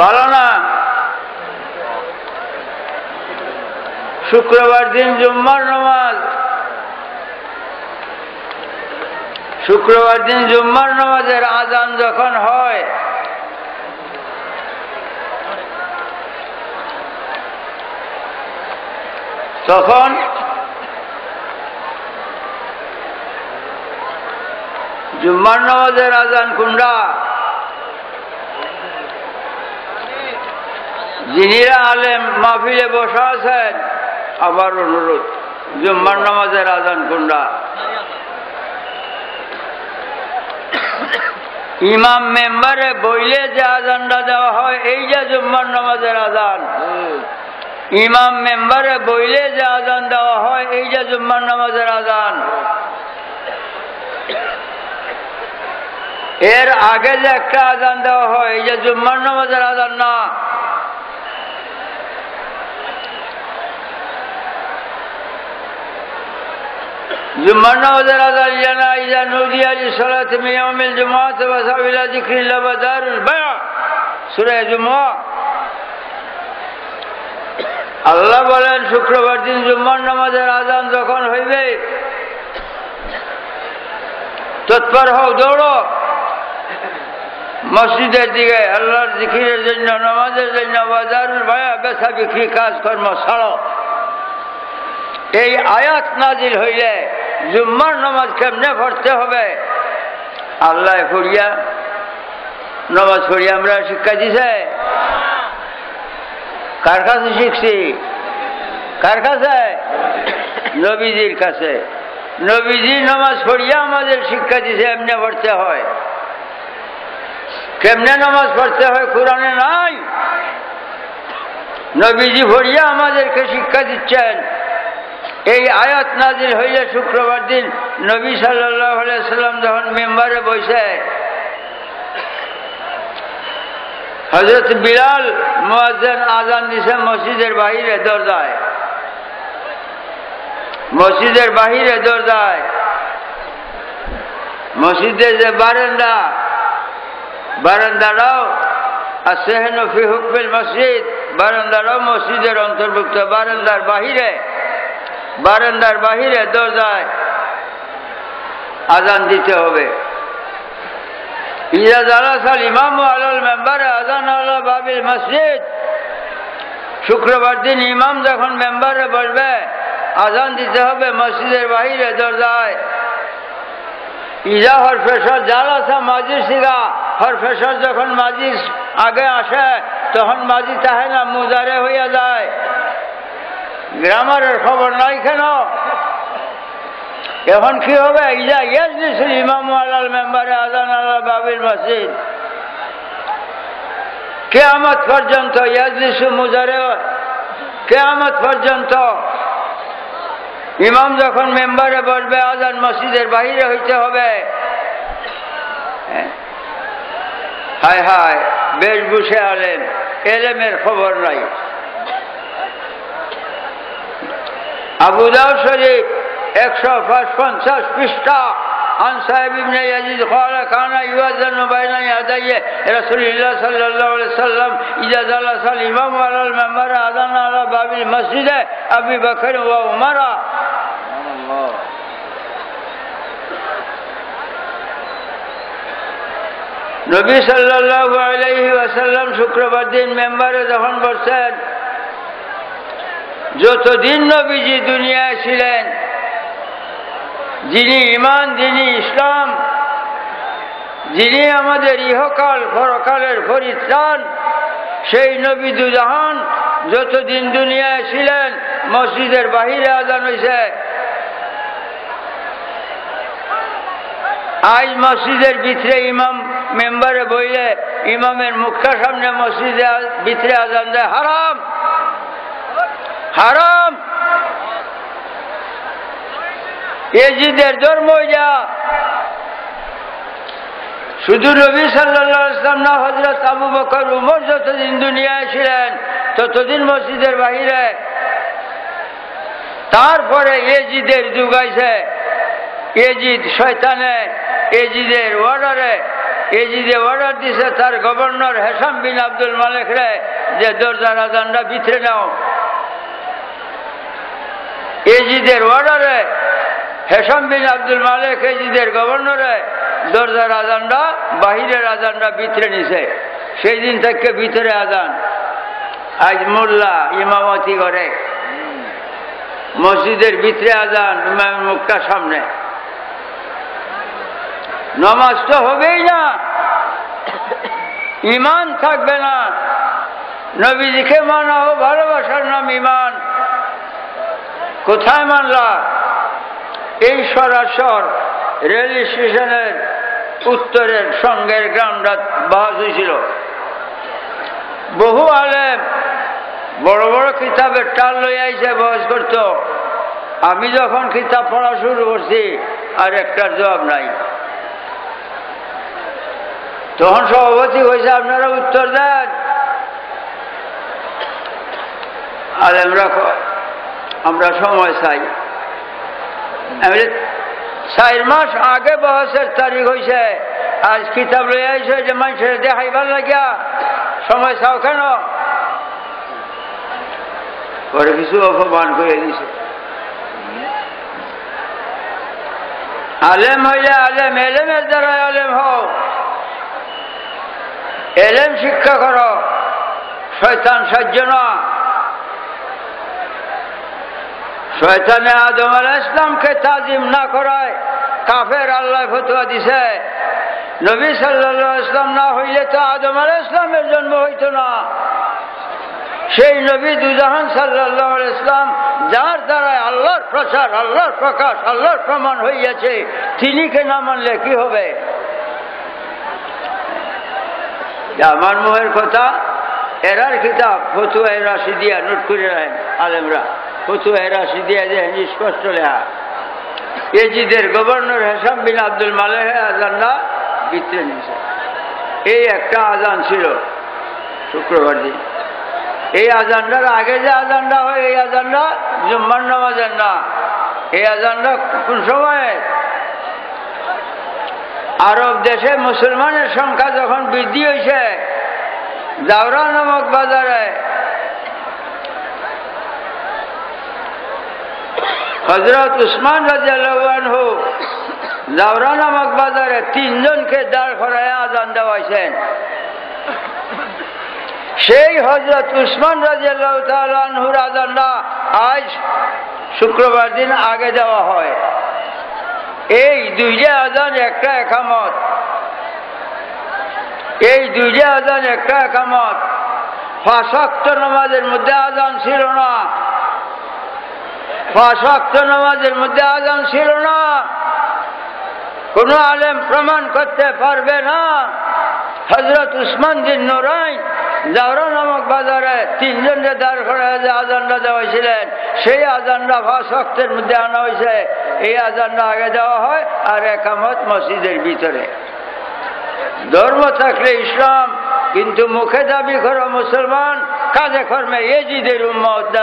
ভালো না। শুক্রবার দিন জুম্মার নামাজ, শুক্রবার দিন জুম্মার নামাজের আজান যখন হয়, তখন জুম্মার নামাজের আজান কোনটা? যিনিরা আলেম মাহফিলে বসা আছেন, আবার অনুরোধ, জুম্মার নামাজের আজান কোনটা? ইমাম মেম্বারে বইলে যে আজানটা দেওয়া হয়, এই যে জুম্মার নামাজের আজান। ইমাম মেম্বারে বইলে যে আজান দেওয়া হয়, এই যে জুম্মার নামাজের আজান। এর আগে যে একটা আজান দেওয়া হয়, এই যে জুম্মার নামাজের আজান না। জুম্মার নামাজের আযান জানা ইযা নুদিয়া লিসসালাতি মিন ইয়াউমিল জুমআতি ফাসআউ ইলা যিকরিল্লাহ ওয়া দারুল বায়', সূরা জুমআ। আল্লাহ বলেন শুক্রবার দিন জুম্মার নামাজের আযান যখন হইবে তৎপর হও, দৌড়ো মসজিদের দিকে আল্লাহর জিকিরের জন্য, নামাজের জন্য। বাজারুল বায়া, বেচা বিক্রি কাজকর্ম ছাড়ো। এই আয়াত নাজিল হইলে জুম্মার নামাজ কেমনে পড়তে হবে আল্লাহ পড়িয়া নামাজ পড়িয়া আমরা শিক্ষা দিছে। কার কাছে শিখছি? কার কাছে? নবীজির কাছে। নবীজি নামাজ পড়িয়া আমাদের শিক্ষা দিছে এমনি পড়তে হয়। কেমনে নামাজ পড়তে হয় কোরআনে নাই, নবীজি পড়িয়া আমাদেরকে শিক্ষা দিচ্ছেন। এই আয়াত নাজিল হইলে শুক্রবার দিন নবী সাল্লাল্লাহু আলাইহি সাল্লাম যখন মিম্বারে বসে, হযরত বিলাল মুয়াজ্জিন আযান দিছে মসজিদের বাহিরে দরজায়, মসজিদের বাহিরে দরজায়। মসজিদের যে বারান্দা, বারান্দাটাও আসেহনু ফি হুকমিল মসজিদ, বারান্দাটাও মসজিদের অন্তর্ভুক্ত। বারান্দার বাহিরে, বারান্দার বাহিরে দরজায় আযান দিতে হবে। ইযা জালাসাল ইমামু আলাল মেম্বারে আযান আলা বাবিল মসজিদ, শুক্রবার দিন ইমাম যখন মেম্বারে বসবে আযান দিতে হবে মসজিদের বাহিরে দরজায়। ইজা হরফেশর জালাসা মাজির সিগা, হরফেশর যখন মাজির আগে আসে তখন মাজি তাহে না, মুজারে হইয়া যায়। গ্রামারের খবর নাই কেন? এখন কি হবে? ইজা ইয়াজলিসুল ইমামু আলাল মেম্বারে আযান আলা বাবিল মসজিদ, কিয়ামত পর্যন্ত ইয়াজলিসু মুজারে, কিয়ামত পর্যন্ত ইমাম যখন মেম্বারে বসবে আযান মসজিদের বাহিরে হইতে হবে। হায় হায়, বেশ বসে আলেম, এলেমের খবর নাই। আবু দাউদ শরীফ 150 পৃষ্ঠা। عن صاحب بن يزيد قال كان يؤذن بين يدي رسول الله صلى الله عليه وسلم إذا جلس الإمام على المنبر أذن على باب المسجد أبي بكر وعمر। নবী সাল্লাল্লাহু আলাইহি ওয়াসাল্লাম শুক্রবার দিন মেম্বারে যখন বসছেন, যতদিন নবীজি দুনিয়ায় ছিলেন, যিনি ঈমান, যিনি ইসলাম, যিনি আমাদের ইহকাল পরকালের পরিত্রাণ, সেই নবী দুজাহান যতদিন দুনিয়ায় ছিলেন মসজিদের বাহিরে আযান হইছে। আজ মসজিদের ভিতরে ইমাম মেম্বারে বইলে ইমামের মুখটার সামনে মসজিদের ভিতরে আযান দেয়, হারাম, হারাম। এজিদের ধর্ম যা, শুধু নবী সাল্লাল্লাহু আলাইহি ওয়াসাল্লাম না, হযরত আবু বকর, উমর যতদিন দুনিয়ায় ছিলেন ততদিন মসজিদের বাহিরে। তারপরে এজিদের যুগ আইছে। এজিদ শয়তানে এজিদের অর্ডারে, এজিদে অর্ডার দিছে তার গভর্নর হেসাম বিন আব্দুল মালিক রে যে দরজার আযানটা ভিতরে নাও। এজিদের অর্ডারে হেসাম বিন আব্দুল মালিক এজিদের গভর্নরে দরজার আযানটা, বাহিরের আযানটা ভিতরে নিছে। সেই দিন থেকে ভিতরে আযান। আজ মোল্লা ইমামতি করে, মসজিদের ভিতরে আযান, ইমামের মুখটা সামনে। নামাজ তো হবেই না, ঈমান থাকবে না। নবীজিকে মানা ও ভালোবাসার নাম ঈমান। কোথায় মানলা? এই সরাসর রেল স্টেশনের উত্তরের সঙ্গের গ্রাউন্ডটা বাহাজ হয়েছিল। বহু আলেম বড় বড় কিতাবের টাল লই আইসে বহস করত। আমি যখন কিতাব পড়া শুরু করছি আর একটার জবাব নাই। তখন সভাপতি হয়েছে, আপনারা উত্তর দেন। আলেমরা আমরা সময় চাই। চার মাস আগে বহসের তারিখ হয়েছে, আজ কিতাব লই আইছে যে মানুষের দেখাইবার লাগিয়া সময় চাও কেন? পরে কিছু অপমান করে দিছে। আলেম হইলে আলেম, এলেমের দ্বারা আলেম হও, এলেম শিক্ষা করো, শয়তান সাহায্য না। শয়তানে আদম আলাইহিস সালামকে তাজিম না করায় কাফের আল্লাহ ফতোয়া দিছে। নবী সাল্লাল্লাহু আলাইহি ওয়াসাল্লাম না হইলে তো আদম আলাইহিস সালামের জন্ম হইতো না। সেই নবী দুজাহান সাল্লাল্লাহু আলাইহি ওয়াসাল্লাম যার দ্বারা আল্লাহর প্রচার, আল্লাহর প্রকাশ, আল্লাহর প্রমাণ হইয়াছে, তিনিকে না মানলে কি হবে? আমার মুহের কথা, এরার কিতাব ফতুয়া রাশিদিয়া নোট করে রাখেন আলেমরা। ফতুয়া রাশিদিয়া যে স্পষ্ট লেখা, এজিদের গভর্নর হেসাম বিন আব্দুল মালেহে আজানটা ভিতরে নিয়েছে। এই একটা আজান ছিল শুক্রবার দিন। এই আজানটার আগে যে আজানটা হয়, এই আজানটা জুম্মার নামাজের না। এই আজানটা কোন সময়ে? আরব দেশে মুসলমানের সংখ্যা যখন বৃদ্ধি হয়েছে, জাওরা নামক বাজারে হযরত উসমান রাদিয়াল্লাহু আনহু জাওরা নামক বাজারে 3 জনকে দাঁড় করায় আজান দেওয়াইছেন। সেই হযরত উসমান রাদিয়াল্লাহু তাআলা আনহুর আজানটা আজ শুক্রবার দিন আগে দেওয়া হয়। এই দুইটা আজান একটা একামত, এই দুইটা আজান একটা একামত। 5 ওয়াক্ত নামাজের মধ্যে আজান ছিল না, 5 ওয়াক্ত নামাজের মধ্যে আজান ছিল না। কোন আলেম প্রমাণ করতে পারবে না হযরত উসমান বিন নুরাইন জাওরা নামক বাজারে 3 জনকে দাঁড় করায় যে আজানটা দেওয়াইছিলেন, সেই আজানটা 5 ওয়াক্তের মধ্যে আনা হয়েছে। এই আজানটা আগে দেওয়া হয়, আর একামত মসজিদের ভিতরে। ধর্ম থাকলে ইসলাম, কিন্তু মুখে দাবি করো মুসলমান, কাজে কর্মে এজিদের উম্মত।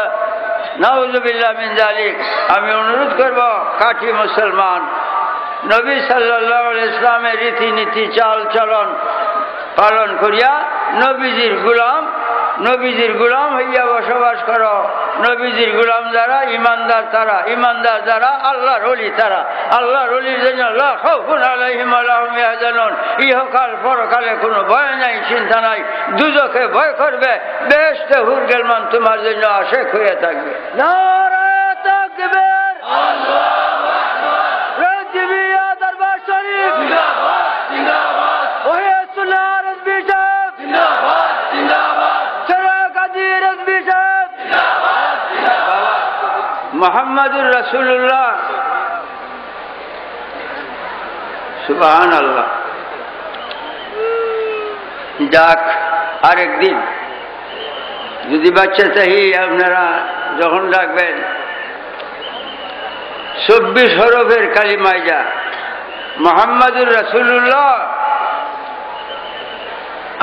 নাউযুবিল্লাহ মিন যালিক। আমি অনুরোধ করব, কাঠি মুসলমান, নবী সাল্লাল্লাহু আলাইহি ওয়াসাল্লামের রীতিনীতি চাল চলন পালন করিয়া নবীজির গোলাম হইয়া বসবাস করো। নবীজির গোলাম যারা ইমানদার, তারা ইমানদার যারা আল্লাহর ওলি, তারা আল্লাহর ওলির জন্য লা খাউফুন আলাইহিম ওয়া লা হুম ইয়াহজানুন। ইহকাল পরকালে কোনো ভয় নাই, চিন্তা নাই। দুজকে ভয় করবে, বেহেশতে হুরগেলমান তোমার জন্য আশেক হয়ে থাকবে। নারায়ে তাকবীর, আল্লাহু আকবার। রাজিবিয়া দরবার শরীফ জিন্দাবাদ, জিন্দাবাদ। ওহে সুন্নাহ রাজবি সাহেব জিন্দাবাদ, জিন্দাবাদ। সরকারি রাজবি সাহেব জিন্দাবাদ, জিন্দাবাদ। মুহাম্মাদুর রাসূলুল্লাহ, সুবহানাল্লাহ। যাক, আরেকদিন যদি বাচ্চা চাহি আপনারা যখন ডাকবেন, 24 হরফের কালিমায় যা মুহাম্মাদুর রাসূলুল্লাহ,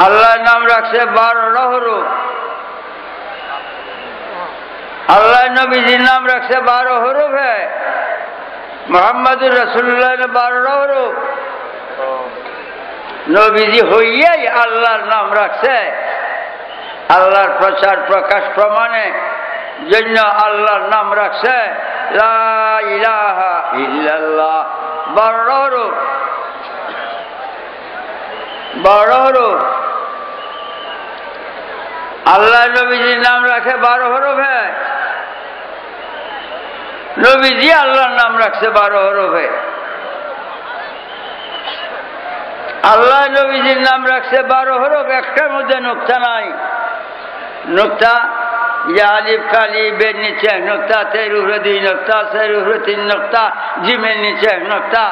আল্লাহর নাম রাখছে 12 হরফ। আল্লাহ নবীজির নাম রাখছে 12 হরফে, মুহাম্মাদুর রাসূলুল্লাহ 12 হরফ। নবীজি হইয়াই আল্লাহর নাম রাখছে। আল্লাহর প্রচার প্রকাশ প্রমাণে জন্য আল্লাহর নাম রাখছে লা ইলাহা ইল্লাল্লাহ। 12 হরফ, 12 হরফ। আল্লাহ নবীজির নাম রাখে 12 হরফে, নবীজি আল্লাহর নাম রাখছে 12 হরফে। আল্লাহ নবীজির নাম রাখছে 12 হরফ, একটার মধ্যে নুকতা নাই। নুকতা ইয়া আলিফ কালি বের নিচে 1 নুকতা, তের উপরে 2 নুকতা, সের উপরে 3 নুকতা, জিমের নিচে 1 নুকতা।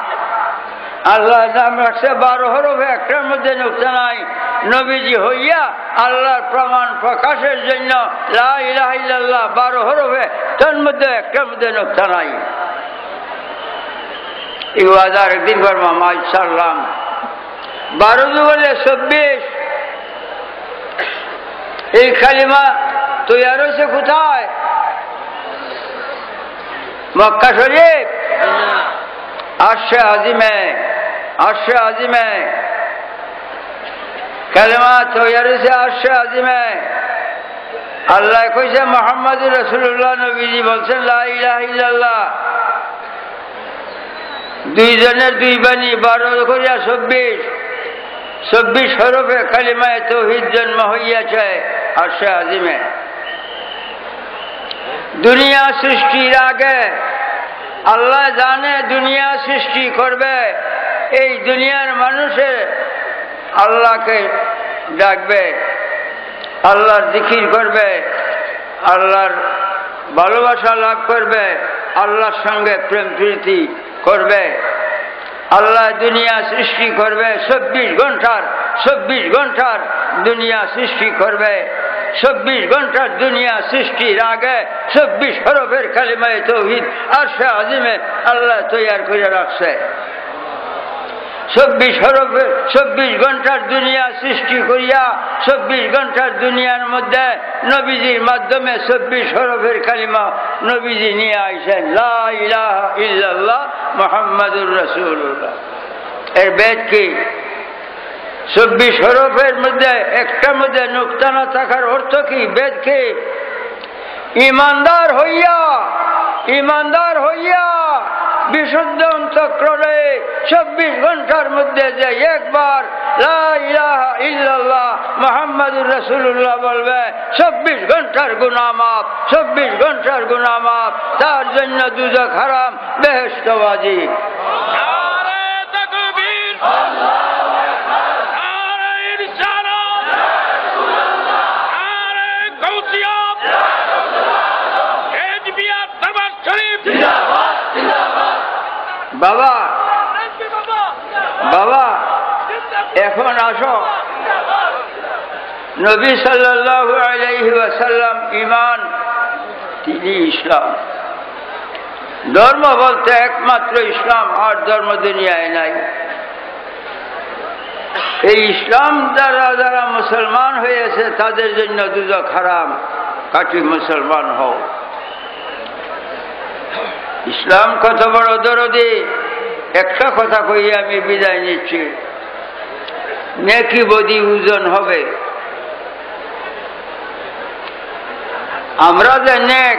আল্লাহর নাম রাখছে 12 হরফে, একটার মধ্যে নুকতা নাই। নবীজি হইয়া আল্লাহর প্রমাণ প্রকাশের জন্য লা ইলাহা ইল্লাল্লাহ 12 হরফে, তার মধ্যে একটার মধ্যে নুকতা নাই। এই ওয়াজ আরেকদিন করবো ইনশাআল্লাহ। 12 দুগুণে 24। এই কালিমা তৈরি হয়েছে কোথায়? মক্কা শরীফ। আরশে আজিমে, আরশে আজিমে কালেমা তৈরি হয়েছে। আরশে আজিমে আল্লাহ কইছে মুহাম্মদুর রাসূলুল্লাহ নবীজি বলছেন লা ইলাহা ইল্লাল্লাহ। দুইজনের দুই বাণী 12 করিয়া 24 হরফে কালিমায়ে তাওহীদ জন্ম হইয়াছে আরশে আজিমে। দুনিয়া সৃষ্টির আগে আল্লাহ জানে দুনিয়া সৃষ্টি করবে, এই দুনিয়ার মানুষে আল্লাহকে ডাকবে, আল্লাহর জিকির করবে, আল্লাহর ভালোবাসা লাভ করবে, আল্লাহর সঙ্গে প্রেম প্রীতি করবে। আল্লাহ দুনিয়া সৃষ্টি করবে 24 ঘন্টার দুনিয়া সৃষ্টি করবে। 24 ঘন্টার দুনিয়া সৃষ্টির আগে 24 হরফের কালিমায়ে তাওহীদ আরশে আজিমে আল্লাহ তৈরি করে রাখছে। 24 ঘন্টার দুনিয়া সৃষ্টি করিয়া 24 ঘন্টার দুনিয়ার মধ্যে নবীজির মাধ্যমে 24 হরফের কালিমা নবীজি নিয়ে আইছেন লা ইলাহা ইল্লাল্লাহ মুহাম্মাদুর রাসূলুল্লাহ। এর বেদ কি? 24 হরফের মধ্যে একটার মধ্যে নুকতা না থাকার অর্থ কি? বেদ কি? ইমানদার হইয়া বিশুদ্ধ অন্তঃকরণে 24 ঘন্টার মধ্যে যে একবার লা ইলাহা ইল্লাল্লাহ মুহাম্মাদুর রাসূলুল্লাহ বলবে 24 ঘন্টার গুনাহ মাফ, 24 ঘন্টার গুনাহ মাফ। তার জন্য দুজক হারাম, বেহেশত ওয়াজিব। বাবা এখন আসো, নবী সাল্লাল্লাহু আলাইহি ওয়াসাল্লাম ঈমান, তিনি ইসলাম। ধর্ম বলতে একমাত্র ইসলাম, আর ধর্ম দুনিয়ায় নাই। এই ইসলাম যারা মুসলমান হয়েছে তাদের জন্য দুজক হারাম, কাটি মুসলমান হও। ইসলাম কত বড় দরদি। একটা কথা কই আমি বিদায় নিচ্ছি, নেকি বদি ওজন হবে। আমরা যে নেক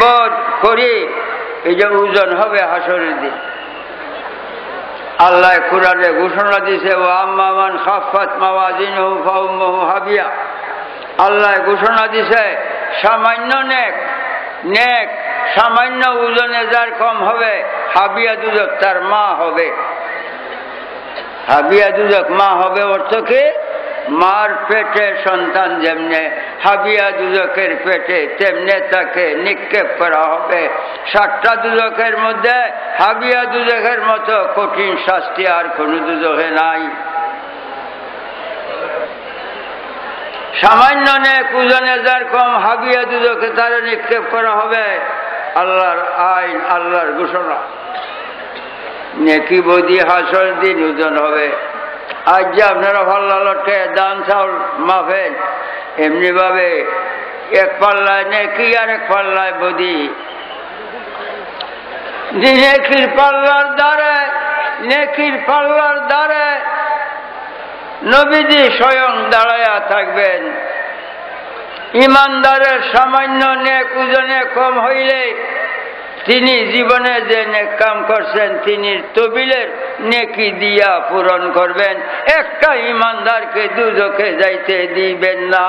বোধ করি, এই যে ওজন হবে হাসরের দিন। আল্লাহ কুরআনে ঘোষণা দিয়েছে ওয়া আম্মা মান খাফফাত মাওয়াজিনুহু ফাউম্মুহু হাবিয়া। আল্লাহ ঘোষণা দিয়েছে সামান্য নেক সামান্য ওজনে যার কম হবে, হাবিয়া দুজক তার মা হবে। হাবিয়া দুজক মা হবে অর্থ কি? মার পেটে সন্তান যেমনে হাবিয়া দুজকের পেটে, তেমনে তাকে নিক্ষেপ করা হবে। 7টা দুজকের মধ্যে হাবিয়া দুজকের মতো কঠিন শাস্তি আর কোন দুজকে নাই। সামান্য নেক ওজনে যার কম, হাবিয়া দুজকে তার নিক্ষেপ করা হবে। আল্লাহর আইন, আল্লাহর ঘোষণা। নেকি বদি হাসর দিন ওজন হবে। আজ যে আপনারা পাল্লা লটকে দান চাউল মাফেন, এমনি ভাবে এক পাল্লায় নেকি আর এক পাল্লায় বদি। নেকির পাল্লার দ্বারে নবীজি স্বয়ং দাঁড়ায়া থাকবেন। ইমানদারের সামান্য নেক ওজনে কম হইলে তিনি জীবনে যে নেক কাম করছেন তিনি তবিলের নেকি দিয়া পূরণ করবেন। একটা ইমানদারকে দুজকে যাইতে দিবেন না।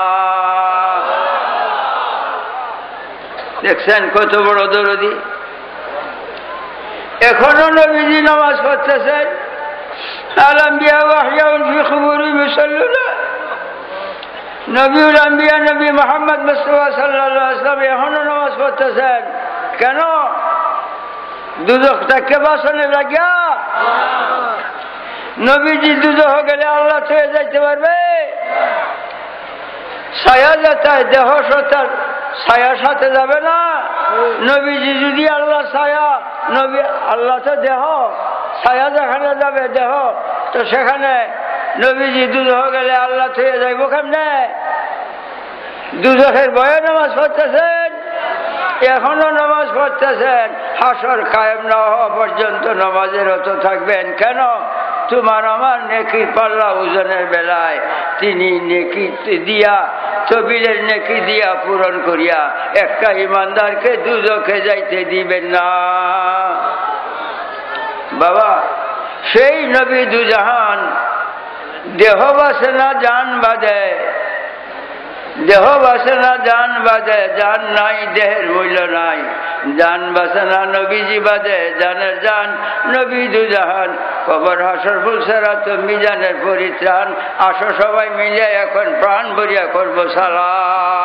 দেখছেন কত বড় দরদি। এখনো নবীজি নামাজ পড়তেছেন। আল-আম্বিয়া ওয়াহইউন ফি কুবুরিহিম ইউসাল্লুনা। নবীউল আম্বিয়া নবী মুহাম্মদ মুস্তাফা সাল্লাল্লাহু আলাইহি ওয়াসাল্লাম এখনো নামাজ পড়তেছেন। কেন? দুজক থেকে বাসনে লাগিয়া। নবীজি দুজক গেলে আল্লাহ ছুঁয়ে যাইতে পারবে? ছায়া যেতায় দেহ সতার ছায়ার সাথে যাবে না। নবীজি যদি আল্লাহ ছায়া, নবী আল্লাহ তো দেহ, ছায়া যেখানে যাবে দেহ, তো সেখানে নবীজি দুজক গেলে আল্লাহ ছুঁয়ে যাইব কেমনে? দুজকের ভয়ে নামাজ পড়তেছেন। এখনো নামাজ পড়তেছেন, হাসর কায়েম না হওয়া পর্যন্ত নামাজে রত থাকবেন কেন? তোমার আমার নেকি পাল্লা ওজনের বেলায় তিনি নেকি দিয়া, তবিলের নেকি দিয়া পূরণ করিয়া একটা ইমানদারকে দুজখে যাইতে দিবেন না। বাবা, সেই নবী দুজাহান, দেহ বাসে না জান বাঁধে, দেহ বাসে না জান বাঁধে, জান নাই দেহের মূল্য নাই, জান বাসে না নবীজি বাঁধে জানের জান, নবী দুজাহান। কবর হাসর ফুলসেরাত মিজানের পরিত্রাণ, আসো সবাই মিলে এখন প্রাণ ভরিয়া করবো সালাম।